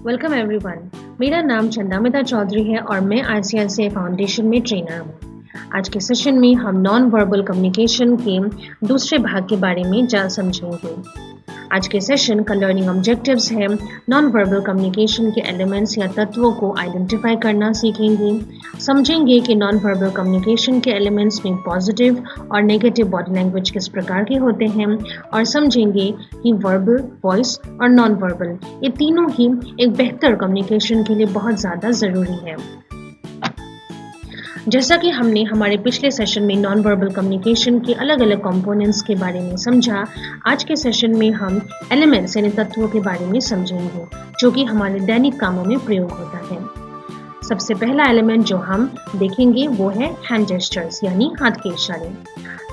Welcome everyone. मेरा नाम चंदामिता चौधरी है और मैं ICICI फाउंडेशन में ट्रेनर हूँ। आज के सेशन में हम नॉन वर्बल कम्युनिकेशन के दूसरे भाग के बारे में समझेंगे। आज के सेशन का लर्निंग ऑब्जेक्टिव्स है नॉन वर्बल कम्युनिकेशन के एलिमेंट्स या तत्वों को आइडेंटिफाई करना सीखेंगे। समझेंगे कि नॉन वर्बल कम्युनिकेशन के एलिमेंट्स में पॉजिटिव और नेगेटिव बॉडी लैंग्वेज किस प्रकार के होते हैं और समझेंगे कि वर्बल, वॉइस और नॉन वर्बल ये तीनों ही एक बेहतर कम्युनिकेशन के लिए बहुत ज़्यादा ज़रूरी है। जैसा कि हमने हमारे पिछले सेशन में नॉन वर्बल कम्युनिकेशन के अलग अलग कंपोनेंट्स के बारे में समझा, आज के सेशन में हम एलिमेंट्स यानी तत्वों के बारे में समझेंगे जो कि हमारे दैनिक कामों में प्रयोग होता है। सबसे पहला एलिमेंट जो हम देखेंगे वो है हैंड जेस्चर्स यानी हाथ के इशारे।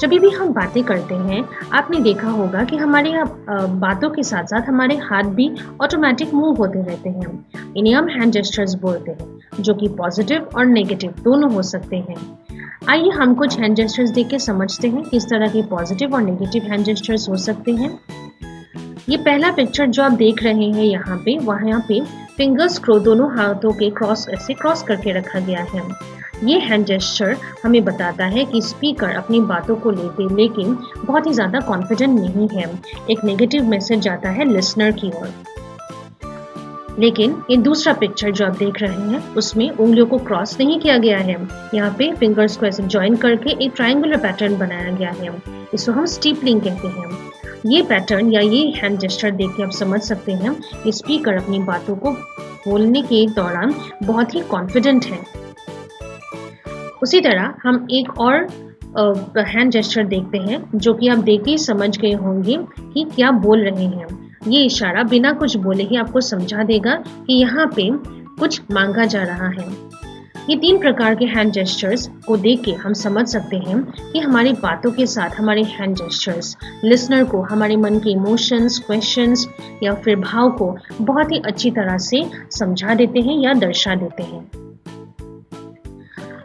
जब भी हम बातें करते हैं, आपने देखा होगा कि हमारे बातों के साथ साथ हमारे हाथ भी ऑटोमेटिक मूव होते रहते हैं। इन्हें हम हैंड जेस्चर्स बोलते हैं, जो कि पॉजिटिव और नेगेटिव दोनों हो सकते हैं। आइए हम कुछ हैंड जेस्चर्स देख के समझते हैं किस तरह के पॉजिटिव और नेगेटिव हैंड जेस्चर्स हो सकते हैं। ये पहला पिक्चर जो आप देख रहे हैं यहाँ पे फिंगर्स को दोनों हाथों के क्रॉस करके रखा गया है। ये हैंड जेस्चर हमें बताता है कि स्पीकर अपनी बातों को लेकिन बहुत ही ज़्यादा कॉन्फिडेंट नहीं है। एक नेगेटिव मैसेज जाता है लिसनर की ओर। लेकिन ये दूसरा पिक्चर जो आप देख रहे हैं उसमें उंगलियों को क्रॉस नहीं किया गया है। यहाँ पे फिंगर्स को ऐसे ज्वाइन करके एक ट्रायंगुलर पैटर्न बनाया गया है। इसको हम स्टीपलिंग कहते हैं। ये पैटर्न या ये हैंड जेस्चर देख के आप समझ सकते हैं कि स्पीकर अपनी बातों को बोलने के दौरान बहुत ही कॉन्फिडेंट है। उसी तरह हम एक और हैंड जेस्चर देखते हैं जो कि आप देख के समझ गए होंगे कि क्या बोल रहे हैं। ये इशारा बिना कुछ बोले ही आपको समझा देगा कि यहाँ पे कुछ मांगा जा रहा है। ये तीन प्रकार के हैंड जेस्चर्स को देख के हम समझ सकते हैं कि हमारी बातों के साथ हमारे हैंड जेस्चर्स लिसनर को हमारे मन के इमोशंस, क्वेश्चंस या फिर भाव को बहुत ही अच्छी तरह से समझा देते हैं या दर्शा देते हैं।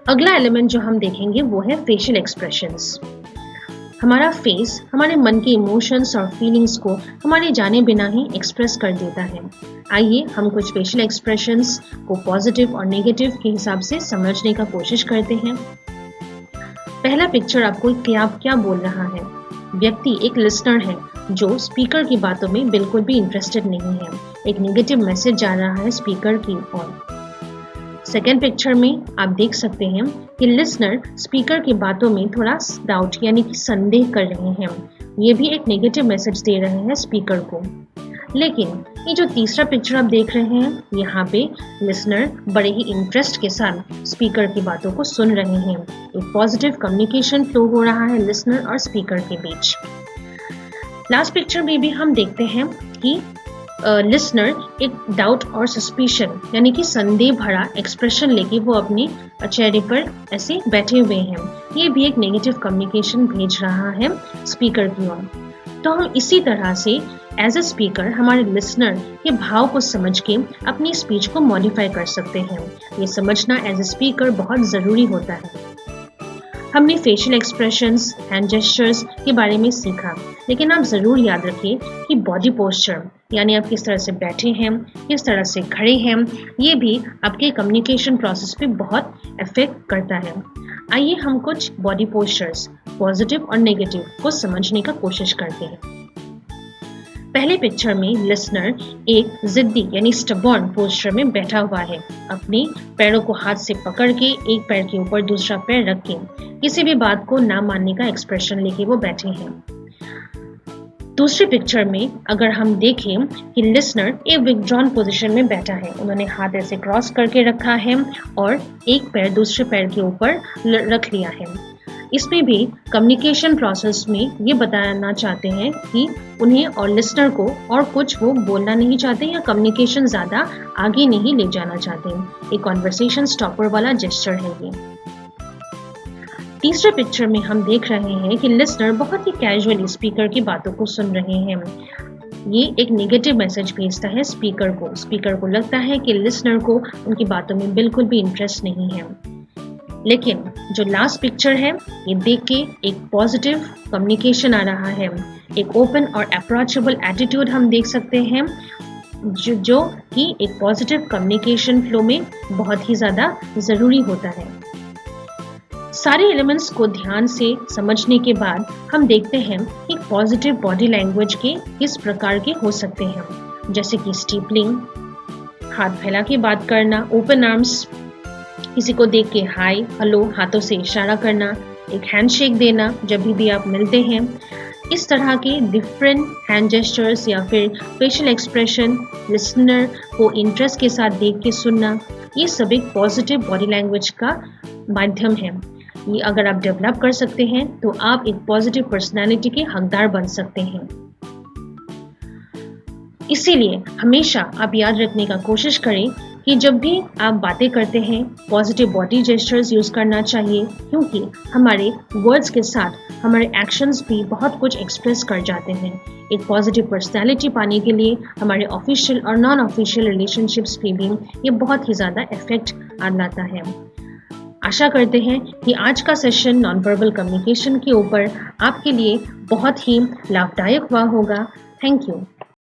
अगला एलिमेंट जो हम देखेंगे वो है फेशियल एक्सप्रेशंस। हमारा फेस हमारे मन के इमोशंस और फीलिंग्स को हमारे जाने बिना ही एक्सप्रेस कर देता है। आइए हम कुछ फेशियल एक्सप्रेशंस को पॉजिटिव और नेगेटिव के हिसाब से समझने का कोशिश करते हैं। पहला पिक्चर आपको क्या बोल रहा है। व्यक्ति एक लिसनर है जो स्पीकर की बातों में बिल्कुल भी इंटरेस्टेड नहीं है। एक नेगेटिव मैसेज जा रहा है स्पीकर की ओर। सेकेंड पिक्चर में आप देख सकते हैं कि लिसनर स्पीकर की बातों में थोड़ा डाउट यानी कि संदेह कर रहे हैं। ये भी एक नेगेटिव मैसेज दे रहे हैं स्पीकर को। लेकिन ये जो तीसरा पिक्चर आप देख रहे हैं, यहाँ पे लिसनर बड़े ही इंटरेस्ट के साथ स्पीकर की बातों को सुन रहे हैं। एक पॉजिटिव कम्युनिकेशन फ्लो हो रहा है लिसनर और स्पीकर के बीच। लास्ट पिक्चर में भी हम देखते हैं कि लिसनर एक डाउट और सस्पिशन यानी कि संदेह भरा एक्सप्रेशन लेके वो अपने चेहरे पर ऐसे बैठे हुए हैं। ये भी एक नेगेटिव कम्युनिकेशन भेज रहा है स्पीकर की ओर। तो हम इसी तरह से एज ए स्पीकर हमारे लिसनर के भाव को समझ के अपनी स्पीच को मॉडिफाई कर सकते हैं। ये समझना एज ए स्पीकर बहुत ज़रूरी होता है। हमने फेशियल एक्सप्रेशंस, हैंड जेस्चर्स के बारे में सीखा, लेकिन आप ज़रूर याद रखिए कि बॉडी पोस्चर यानी आप किस तरह से बैठे हैं, किस तरह से खड़े हैं, ये भी आपके कम्युनिकेशन प्रोसेस पे बहुत इफेक्ट करता है। आइए हम कुछ बॉडी पोस्चर्स पॉजिटिव और नेगेटिव को समझने का कोशिश करते हैं। पहले पिक्चर में लिसनर एक जिद्दी यानी स्टबॉर्न पोस्चर में बैठा हुआ है। अपने पैरों को हाथ से पकड़ के एक पैर के ऊपर दूसरा पैर रख के किसी भी बात को ना मानने का एक्सप्रेशन लेके वो बैठे हैं। दूसरी पिक्चर में अगर हम देखें कि लिसनर एक विथड्रॉन पोजीशन में बैठा है। उन्होंने हाथ ऐसे क्रॉस करके रखा है और एक पैर दूसरे पैर के ऊपर रख लिया है। इसमें भी कम्युनिकेशन प्रोसेस में ये बताना चाहते हैं कि उन्हें और लिसनर को और कुछ वो बोलना नहीं चाहते या कम्युनिकेशन ज़्यादा आगे नहीं ले जाना चाहते। एक कॉन्वर्सेशन स्टॉपर वाला जेस्चर है ये। तीसरे पिक्चर में हम देख रहे हैं कि लिसनर बहुत ही कैजुअली स्पीकर की बातों को सुन रहे हैं। ये एक नेगेटिव मैसेज भेजता है स्पीकर को। स्पीकर को लगता है कि लिसनर को उनकी बातों में बिल्कुल भी इंटरेस्ट नहीं है। लेकिन जो लास्ट पिक्चर है ये देख के एक पॉजिटिव कम्युनिकेशन आ रहा है। एक ओपन और अप्रोचेबल एटीट्यूड हम देख सकते हैं जो कि एक पॉजिटिव कम्युनिकेशन फ्लो में बहुत ही ज़्यादा ज़रूरी होता है। सारे एलिमेंट्स को ध्यान से समझने के बाद हम देखते हैं कि पॉजिटिव बॉडी लैंग्वेज के किस प्रकार के हो सकते हैं, जैसे कि स्टीपलिंग, हाथ फैला के बात करना, ओपन आर्म्स, किसी को देख के हाय हेलो हाथों से इशारा करना, एक हैंडशेक देना जब भी आप मिलते हैं। इस तरह के डिफरेंट हैंड जेस्चर्स या फिर फेशियल एक्सप्रेशन, लिसनर को इंटरेस्ट के साथ देख के सुनना, ये सब एक पॉजिटिव बॉडी लैंग्वेज का माध्यम है। ये अगर आप डेवलप कर सकते हैं तो आप एक पॉजिटिव पर्सनालिटी के हकदार बन सकते हैं। इसीलिए हमेशा आप याद रखने का कोशिश करें कि जब भी आप बातें करते हैं पॉजिटिव बॉडी जेस्चर्स यूज़ करना चाहिए, क्योंकि हमारे वर्ड्स के साथ हमारे एक्शंस भी बहुत कुछ एक्सप्रेस कर जाते हैं। एक पॉजिटिव पर्सनालिटी पाने के लिए हमारे ऑफिशियल और नॉन ऑफिशियल रिलेशनशिप्स पे भी ये बहुत ही ज़्यादा इफेक्ट लाता है। आशा करते हैं कि आज का सेशन नॉन वर्बल कम्युनिकेशन के ऊपर आपके लिए बहुत ही लाभदायक हुआ होगा। Thank you.